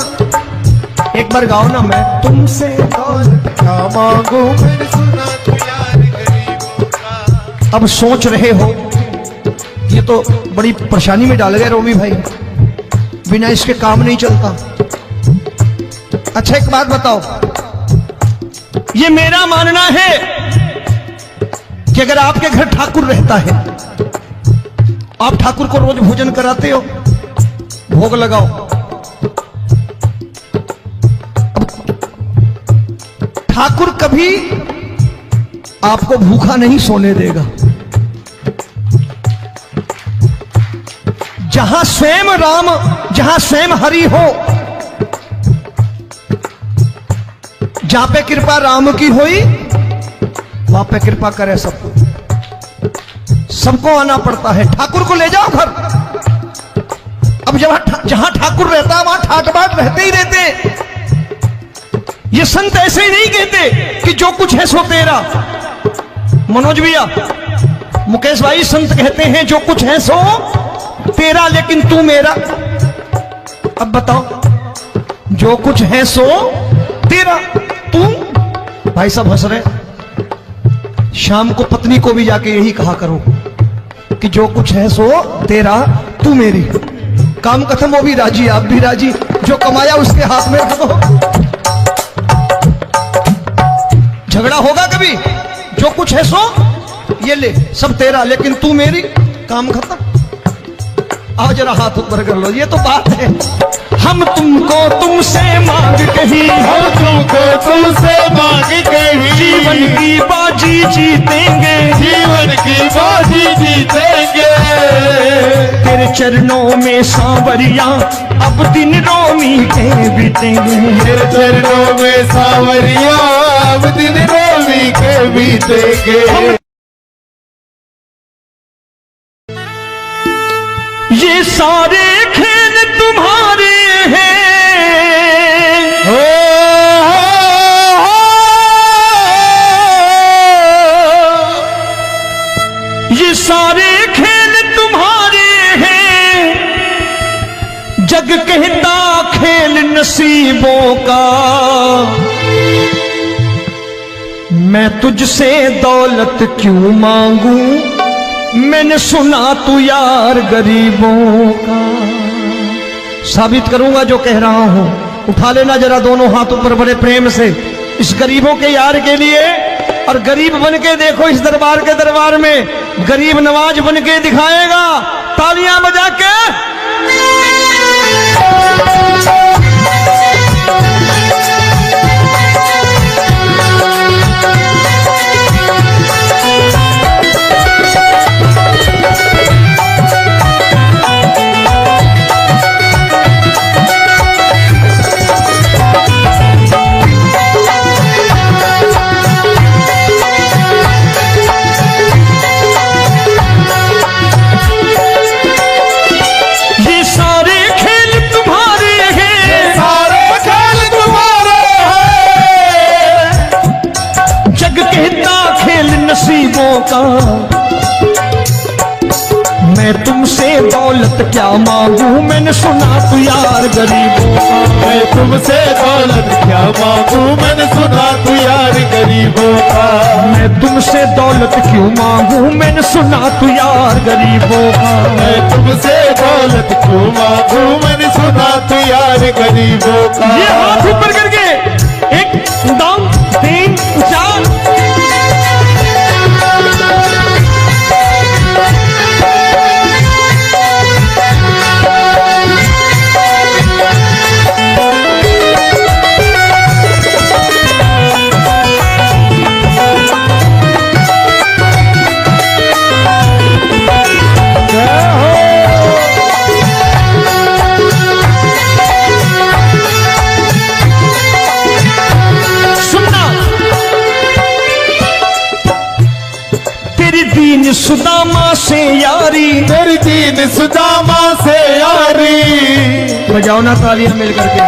एक बार गाओ ना, मैं तुमसे क्या मांगू, मैंने सुना तू यार गरीबों का। अब सोच रहे हो, ये तो बड़ी परेशानी में डाल गए रोमी भाई, बिना इसके काम नहीं चलता। अच्छा एक बात बताओ, ये मेरा मानना है कि अगर आपके घर ठाकुर रहता है, आप ठाकुर को रोज भोजन कराते हो, भोग लगाओ, ठाकुर कभी आपको भूखा नहीं सोने देगा। जहां स्वयं राम, जहां स्वयं हरि हो, जहां पे कृपा राम की हुई, वहां पे कृपा करे सबको। सबको आना पड़ता है, ठाकुर को ले जाओ घर। अब जहां ठाकुर रहता है वहां ठाट बाट रहते ही रहते। ये संत ऐसे ही नहीं कहते कि जो कुछ है सो तेरा। मनोज भैया, मुकेश भाई, संत कहते हैं जो कुछ है सो तेरा, लेकिन तू मेरा। अब बताओ, जो कुछ है सो तेरा, तू। भाई साहब हंस रहे। शाम को पत्नी को भी जाके यही कहा करो कि जो कुछ है सो तेरा, तू मेरी। काम खत्म, वो भी राजी, आप भी राजी, जो कमाया उसके हाथ में रख दो। झगड़ा होगा कभी, जो कुछ है सो ये ले, सब तेरा, लेकिन तू मेरी, काम खत्म। आओ जरा हाथ ऊपर कर लो, ये तो बात है। हम तुमको तुमसे मांग कही, हम तुमको तुमसे मांग कही। जीवन की बाजी जीतेंगे, जीवन की बाजी जीतेंगे। तेरे चरणों में सांवरिया अब दिन रोमी के बीतेंगे। तेरे चरणों में सांवरिया अब दिन रोमी के बीतेंगे। ये सारे खेल तुम्हारे हैं, ये सारे खेल तुम्हारे हैं। जग कहता खेल नसीबों का, मैं तुझसे दौलत क्यों मांगू, मैंने सुना तू यार गरीबों का। साबित करूंगा जो कह रहा हूं। उठा लेना जरा दोनों हाथ ऊपर बड़े प्रेम से, इस गरीबों के यार के लिए। और गरीब बन के देखो, इस दरबार के दरबार में गरीब नवाज बन के दिखाएगा, तालियां बजा के। तुमसे दौलत क्या मांगू, मैंने सुना तू यार गरीबों का। मैं तुमसे दौलत क्या मांगू, मैंने सुना तू यार गरीबों का। मैं तुमसे दौलत क्यों मांगू, मैंने सुना तू यार गरीबों का। मैं तुमसे दौलत क्यों मांगू, मैंने सुना तू यार गरीबों का। ये हाथ ऊपर करके 1 2 3 4। दीन सुदामा से यारी, तेरी दीन सुदामा से यारी। बजाओ ना तालियां मिल करके।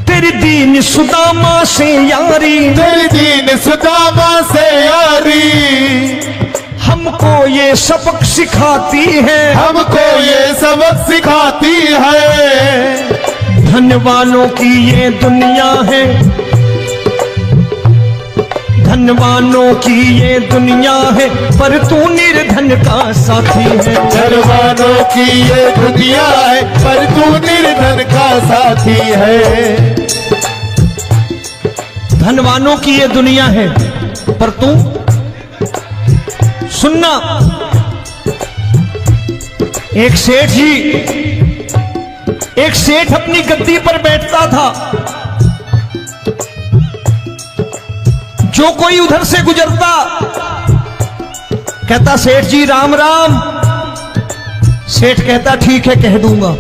तेरी दीन सुदामा से यारी, तेरी दीन सुदामा से यारी। हमको ये सबक सिखाती है, हमको ये सबक सिखाती है। धन वालों की ये दुनिया है, धन वालों की ये दुनिया है, पर तू निर्धन का साथी है। धन वालों की ये दुनिया है, पर तू निर्धन का साथी है। धन वालों की ये दुनिया है, पर तू सुनना। एक सेठ अपनी गद्दी पर बैठता था। जो कोई उधर से गुजरता कहता सेठ जी राम राम। सेठ कहता ठीक है कह दूंगा।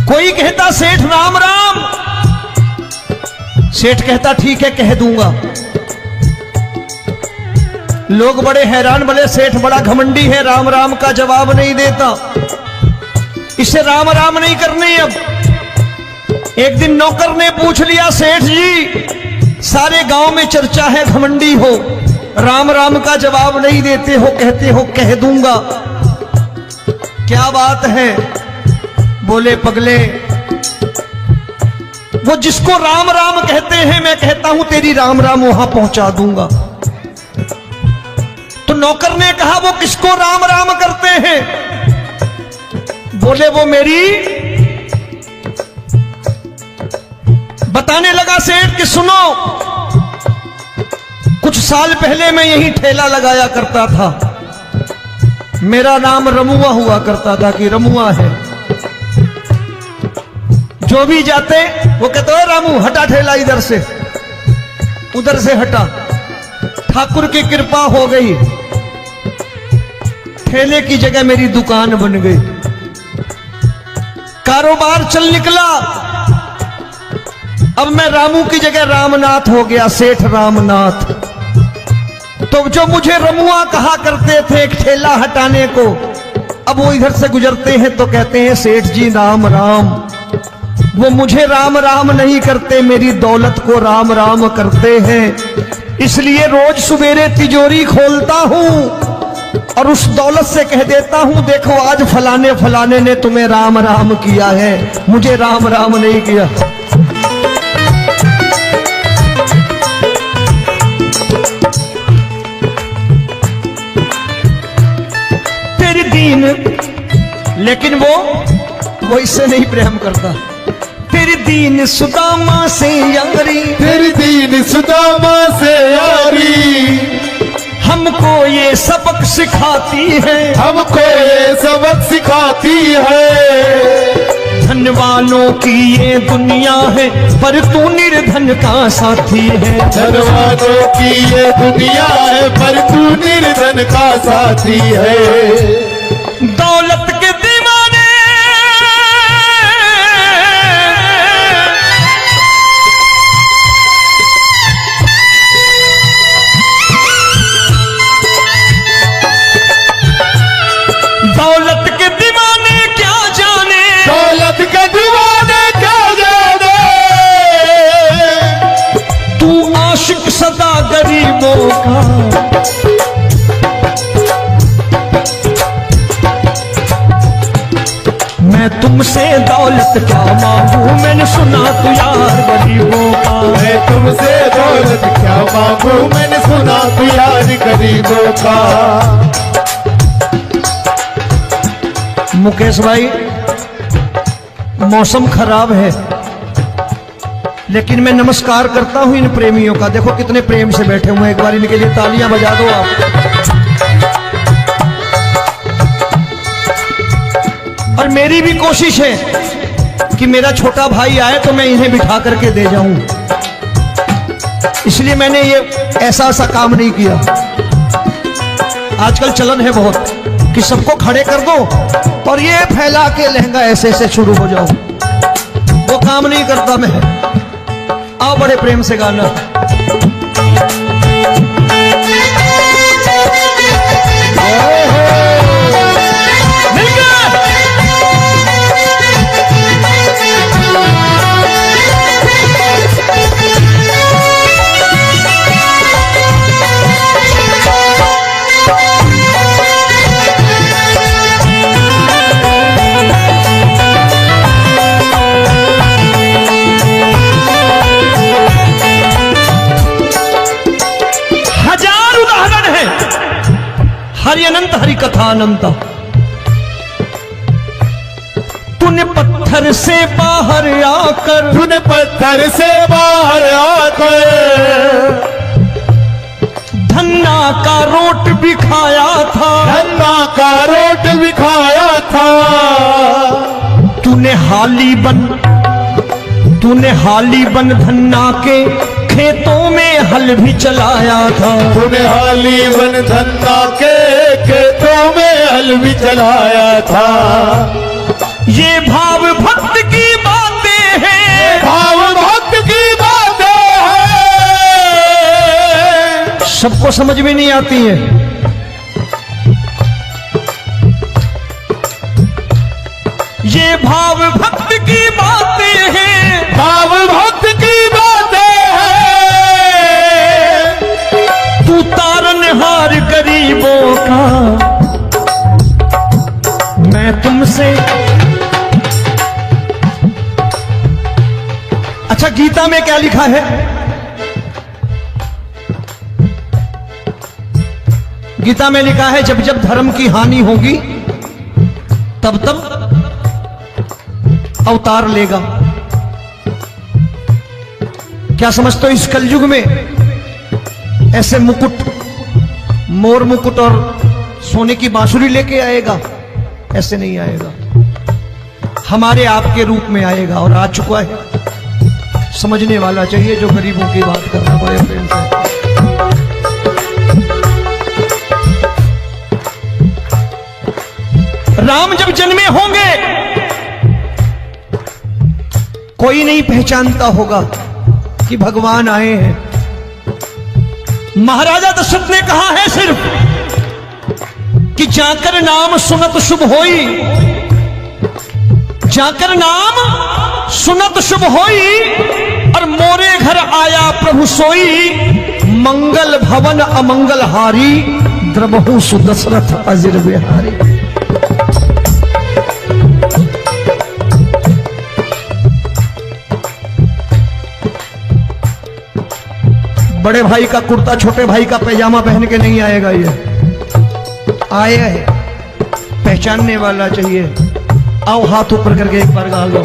कोई कहता सेठ राम राम। सेठ कहता ठीक है कह दूंगा। लोग बड़े हैरान, बोले सेठ बड़ा घमंडी है, राम राम का जवाब नहीं देता, इसे राम राम नहीं करने। अब एक दिन नौकर ने पूछ लिया सेठ जी सारे गांव में चर्चा है घमंडी हो, राम राम का जवाब नहीं देते हो, कहते हो कह दूंगा, क्या बात है? बोले पगले वो जिसको राम राम कहते हैं मैं कहता हूं तेरी राम राम वहां पहुंचा दूंगा। तो नौकर ने कहा वो किसको राम राम करते हैं? बोले वो मेरी। बताने लगा सेठ कि सुनो, कुछ साल पहले मैं यही ठेला लगाया करता था, मेरा नाम रमुआ हुआ करता था कि रमुआ है। जो भी जाते वो कहते हो रामू हटा ठेला इधर से, उधर से हटा। ठाकुर की कृपा हो गई, ठेले की जगह मेरी दुकान बन गई, कारोबार चल निकला। अब मैं रामू की जगह रामनाथ हो गया, सेठ रामनाथ। तो जो मुझे रमुआ कहा करते थे एक ठेला हटाने को, अब वो इधर से गुजरते हैं तो कहते हैं सेठ जी राम राम। वो मुझे राम राम नहीं करते, मेरी दौलत को राम राम करते हैं। इसलिए रोज सवेरे तिजोरी खोलता हूं और उस दौलत से कह देता हूं देखो आज फलाने फलाने ने तुम्हें राम राम किया है, मुझे राम राम नहीं किया। तेरी दीन, लेकिन वो इससे नहीं प्रेम करता। तेरी दीन सुदामा से यारी, तेरी दीन सुदामा से यारी। हमको ये सबक सिखाती है, हमको ये सबक सिखाती है। धन वालों की ये दुनिया है, पर तू निर्धन का साथी है। धन वालों की ये दुनिया है, पर तू निर्धन का साथी है। दौलत के दीवाने दौलत के दीवाने क्या जाने, दौलत के दीवाने क्या जाने। मैंने सुना तू यार गरीबों का। मैं तुमसे दौलत क्या मांगू, मैंने सुना तू यार गरीबों का। मुकेश भाई, मौसम खराब है, लेकिन मैं नमस्कार करता हूं इन प्रेमियों का। देखो कितने प्रेम से बैठे हुए हैं, एक बार इनके लिए तालियां बजा दो आप। और मेरी भी कोशिश है कि मेरा छोटा भाई आए तो मैं इन्हें बिठा करके दे जाऊं, इसलिए मैंने ये ऐसा काम नहीं किया। आजकल चलन है बहुत कि सबको खड़े कर दो और ये फैला के लहंगा ऐसे ऐसे शुरू हो जाओ, वो काम नहीं करता मैं। आओ बड़े प्रेम से गाना। हरि अनंत हरि कथा अनंत। तूने पत्थर से बाहर आकर, तूने पत्थर से बाहर आकर धन्ना का रोट भी खाया था, धन्ना का रोट भी खाया था। तूने हाली बन धन्ना के खेतों में हल भी चलाया था। तूने हाली बन धन्ना के खेतों में हल भी चलाया था। ये भाव भक्त की बातें हैं, भाव भक्त की बातें हैं, सबको समझ में नहीं आती है। ये भाव भक्त की बातें हैं, भाव भक्त की बातें हैं। तू तारनहार गरीबों का, मैं तुमसे। अच्छा, गीता में क्या लिखा है? गीता में लिखा है जब जब धर्म की हानि होगी तब तब अवतार लेगा। क्या समझते हो इस कलयुग में ऐसे मुकुट, मोर मुकुट और सोने की बांसुरी लेके आएगा? ऐसे नहीं आएगा, हमारे आपके रूप में आएगा और आ चुका है। समझने वाला चाहिए जो गरीबों की बात कर रहा बड़े प्रेम से। राम जब जन्मे होंगे कोई नहीं पहचानता होगा कि भगवान आए हैं। महाराजा दशरथ ने कहा है सिर्फ कि जाकर नाम सुनत शुभ होई, जाकर नाम सुनत शुभ होई, और मोरे घर आया प्रभु सोई, मंगल भवन अमंगल हारी, द्रबहु सुदशरथ अजिर बिहारी। बड़े भाई का कुर्ता छोटे भाई का पैजामा पहन के नहीं आएगा, ये आया है, पहचानने वाला चाहिए। आओ हाथ ऊपर करके एक बार गा लो।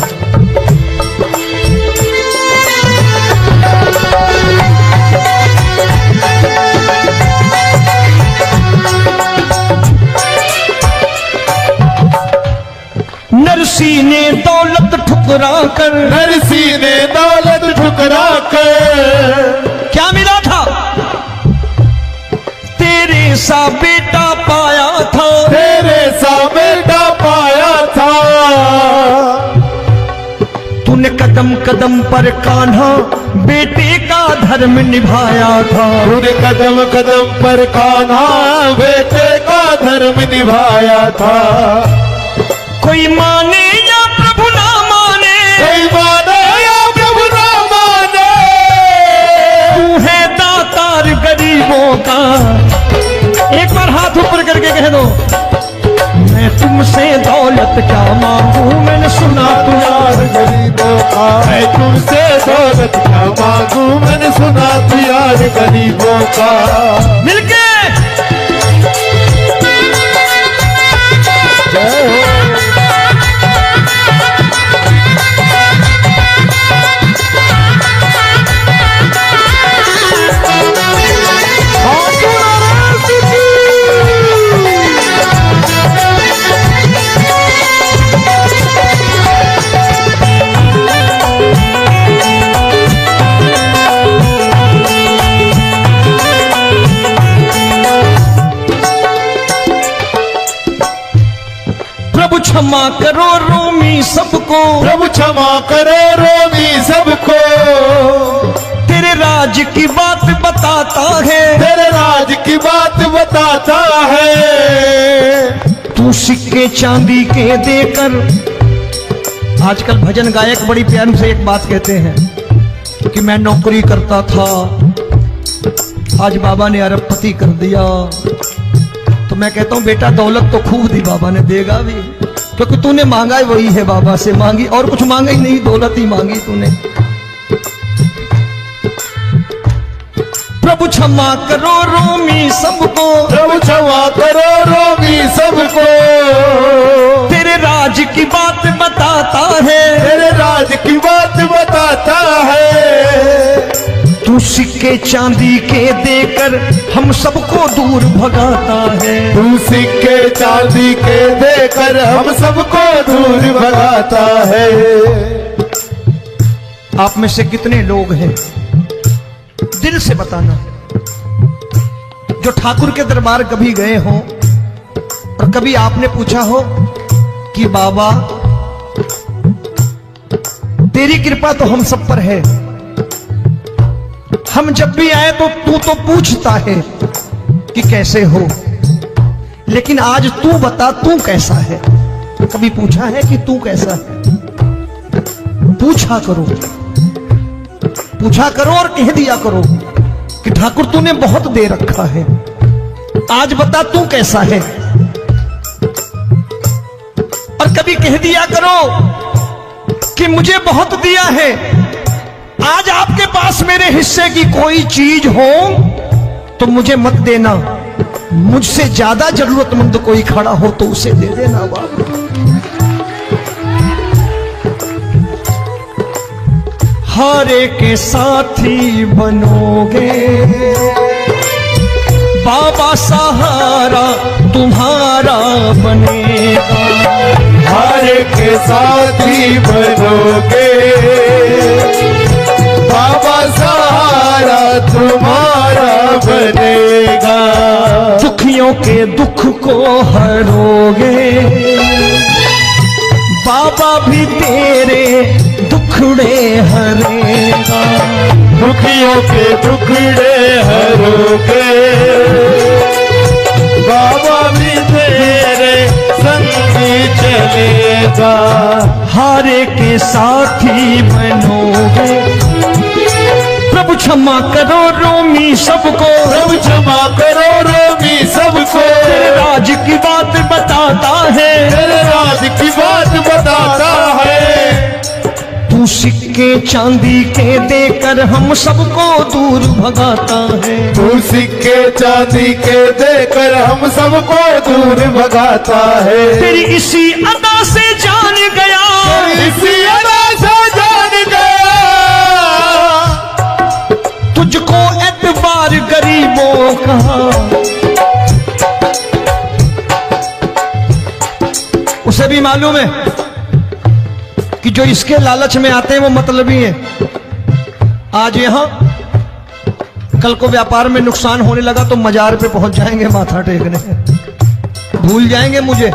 नरसी ने दौलत ठुकरा कर, नरसी ने दौलत ठुकरा कर क्या मिला था? तेरे सा बेटा पाया था, तेरे सा बेटा पाया था। तूने कदम कदम पर कान्हा बेटे का धर्म निभाया था, तूने कदम कदम पर कान्हा बेटे का धर्म निभाया था। कोई माने या प्रभु ना माने, कोई माने या प्रभु ना माने, तू है दातार गरीबों का। एक बार हाथ ऊपर करके कह दो, मैं तुमसे दौलत क्या मांगू, मैंने सुना तू यार गरीबों का। दौलत क्या मांगू, मैंने सुना तू यार गरीबों का। मिलके जय हो। प्रभु क्षमा करो रोमी सबको, प्रभु क्षमा करो रोमी सबको, तेरे राज की बात बताता है, तेरे राज की बात बताता है। तू सिक्के चांदी के देकर। आजकल भजन गायक बड़ी प्यार से एक बात कहते हैं कि मैं नौकरी करता था, आज बाबा ने अरबपति कर दिया। तो मैं कहता हूं बेटा दौलत तो खूब दी बाबा ने, देगा भी, क्योंकि तूने मांगा ही वही है, बाबा से मांगी, और कुछ मांगा ही नहीं, दौलत ही मांगी तूने। प्रभु क्षमा करो रोमी सबको, प्रभु क्षमा करो रोमी सबको, तेरे राज की बात बताता है, तेरे राज की बात बताता है। तू सिक्के चांदी के देकर हम सबको दूर भगाता है। तू सिक्के चांदी के देकर हम सबको दूर भगाता है। आप में से कितने लोग हैं, दिल से बताना, जो ठाकुर के दरबार कभी गए हो और कभी आपने पूछा हो कि बाबा तेरी कृपा तो हम सब पर है, हम जब भी आए तो तू तो पूछता है कि कैसे हो, लेकिन आज तू बता तू कैसा है। कभी पूछा है कि तू कैसा है? पूछा करो, पूछा करो और कह दिया करो कि ठाकुर तूने बहुत दे रखा है, आज बता तू कैसा है। और कभी कह दिया करो कि मुझे बहुत दिया है, आज आपके पास मेरे हिस्से की कोई चीज हो तो मुझे मत देना, मुझसे ज्यादा जरूरतमंद कोई खड़ा हो तो उसे दे देना बाबा। हारे के साथी बनोगे बाबा, सहारा तुम्हारा बनेगा। हारे के साथी बनोगे बाबा, सहारा तुम्हारा बनेगा। दुखियों के दुख को हरोगे बाबा, भी तेरे दुखड़े हरेगा। दुखियों के दुखड़े हरोगे बाबा, भी तेरे संगी चलेगा। हारे के साथी बनोगे, प्रभु क्षमा करो रोमी सबको, प्रभु क्षमा करो रोमी सबको, तेरे राज की बात बताता है, तेरे राज की बात बताता है। तू सिक्के चांदी के देकर हम सबको दूर भगाता है। तू सिक्के चांदी के देकर हम सबको दूर भगाता है। तेरी इसी अदा से जान गया, इसी अदा से जान गया, तुझको एतबार गरीबों का। उसे भी मालूम है कि जो इसके लालच में आते हैं वो मतलबी है। आज यहां कल को व्यापार में नुकसान होने लगा तो मजार पे पहुंच जाएंगे माथा टेकने, भूल जाएंगे मुझे,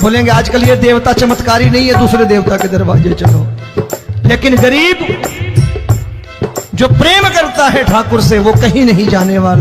बोलेंगे आजकल ये देवता चमत्कारी नहीं है, दूसरे देवता के दरवाजे चलो। लेकिन गरीब जो प्रेम करता है ठाकुर से वो कहीं नहीं जाने वाला।